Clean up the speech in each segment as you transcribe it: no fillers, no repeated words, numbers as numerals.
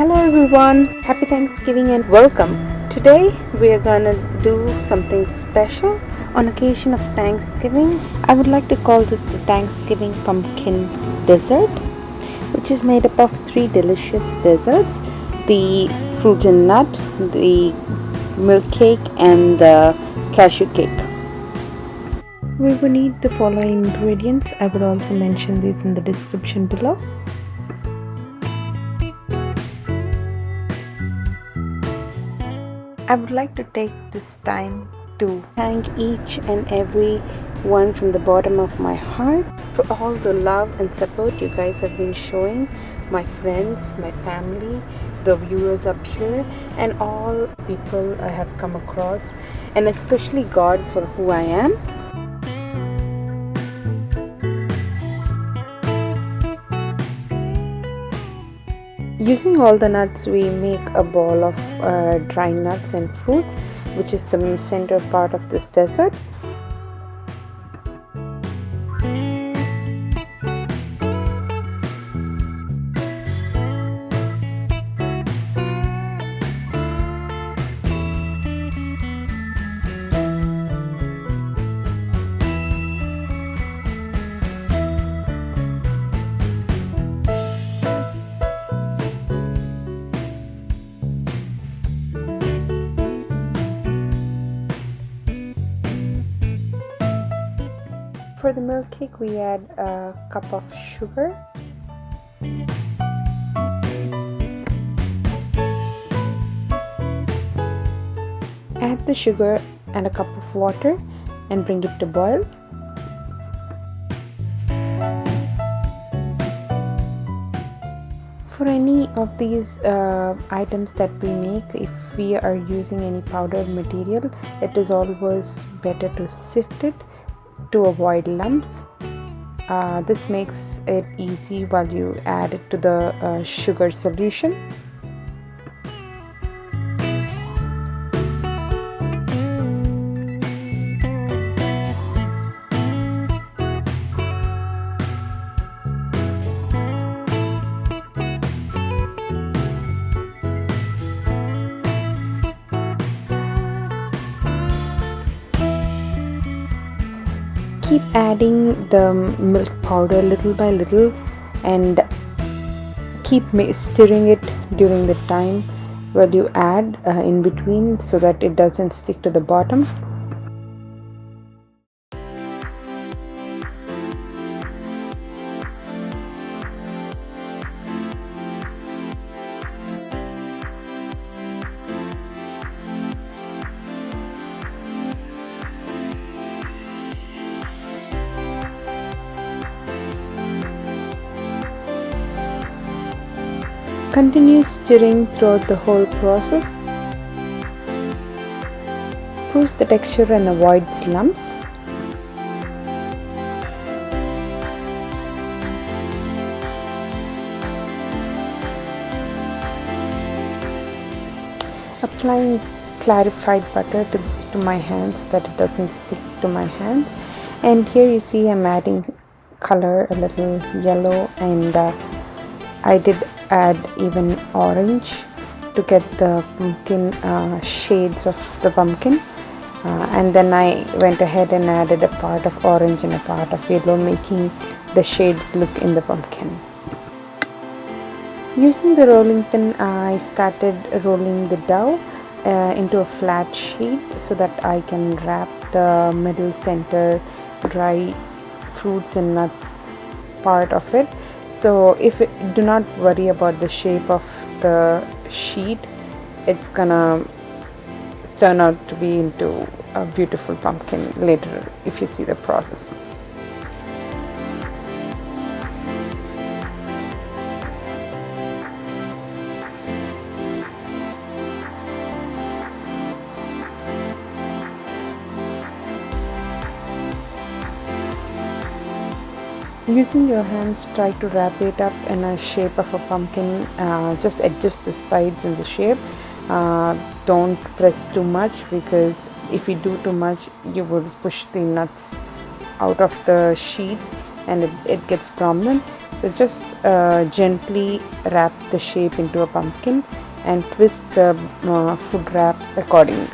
Hello everyone, happy Thanksgiving and welcome. Today we are gonna do something special on occasion of Thanksgiving. I would like to call this the Thanksgiving pumpkin dessert, which is made up of three delicious desserts: the fruit and nut, the milk cake, and the cashew cake. We will need the following ingredients. I will also mention these in the description below. I would like to take this time to thank each and every one from the bottom of my heart for all the love and support you guys have been showing, my friends, my family, the viewers up here, and all people I have come across, and especially God for who I am. Using all the nuts, we make a ball of dry nuts and fruits, which is the center part of this dessert. For the milk cake, we add a cup of sugar, add the sugar and a cup of water and bring it to boil. For any of these items that we make, if we are using any powdered material, it is always better to sift it to avoid lumps. This makes it easy while you add it to the sugar solution. Keep adding the milk powder little by little and keep stirring it during the time while you add in between, so that it doesn't stick to the bottom. Continue stirring throughout the whole process. Bruise the texture and avoid lumps. Applying clarified butter to my hands so that it doesn't stick to my hands. And here you see I'm adding color, a little yellow, and I did add even orange to get the pumpkin shades of the pumpkin, and then I went ahead and added a part of orange and a part of yellow, making the shades look in the pumpkin. Using the rolling pin, I started rolling the dough into a flat sheet so that I can wrap the middle center dry fruits and nuts part of it. So do not worry about the shape of the sheet, it's gonna turn out to be into a beautiful pumpkin later if you see the process. Using your hands, try to wrap it up in a shape of a pumpkin. Just adjust the sides and the shape. Don't press too much, because if you do too much, you will push the nuts out of the sheet and it gets prominent. So just gently wrap the shape into a pumpkin and twist the food wrap accordingly.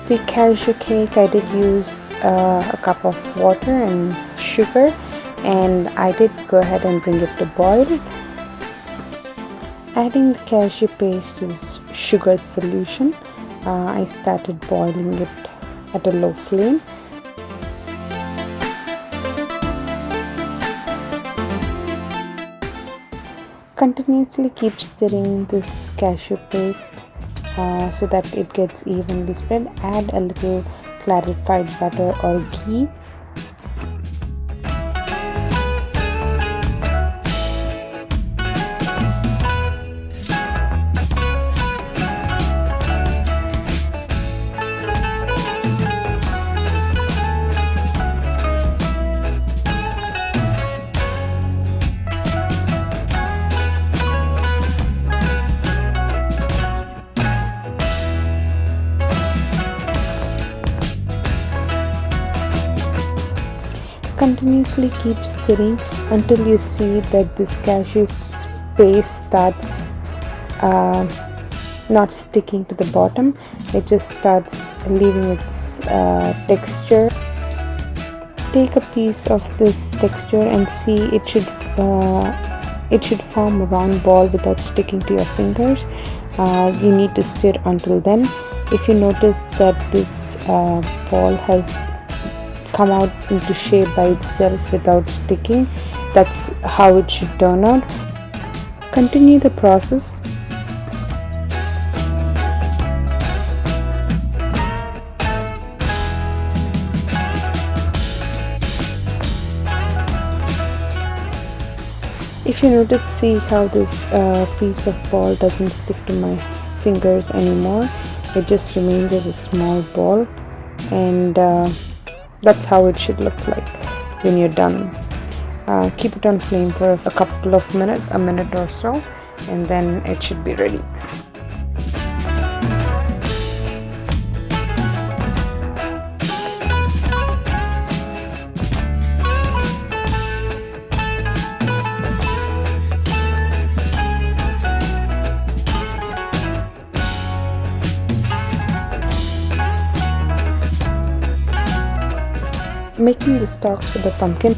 The cashew cake, I did use a cup of water and sugar, and I did go ahead and bring it to boil. Adding the cashew paste to the sugar solution, I started boiling it at a low flame. Continuously keep stirring this cashew paste so that it gets evenly spread. Add a little clarified butter or ghee. Continuously keep stirring until you see that this cashew paste starts not sticking to the bottom. It just starts leaving its texture. Take a piece of this texture and see it should form a round ball without sticking to your fingers. You need to stir until then. If you notice that this ball has come out into shape by itself without sticking, that's how it should turn out. Continue the process. If you notice, see how this piece of ball doesn't stick to my fingers anymore. It just remains as a small ball, and that's how it should look like when you're done. Keep it on flame for a couple of minutes, a minute or so, and then it should be ready. Making the stalks for the pumpkin.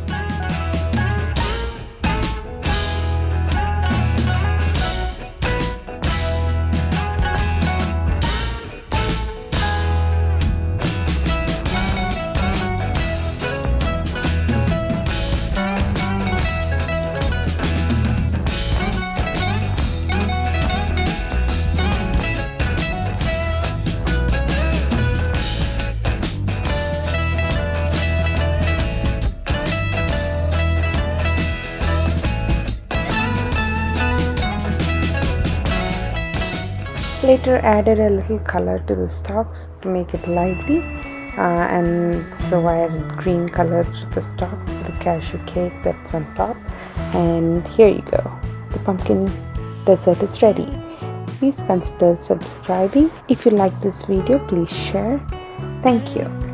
Later added a little color to the stalks to make it lively, and so I added green color to the stalk for the cashew cake that's on top. And here you go, the pumpkin dessert is ready. Please consider subscribing. If you like this video, please share. Thank you.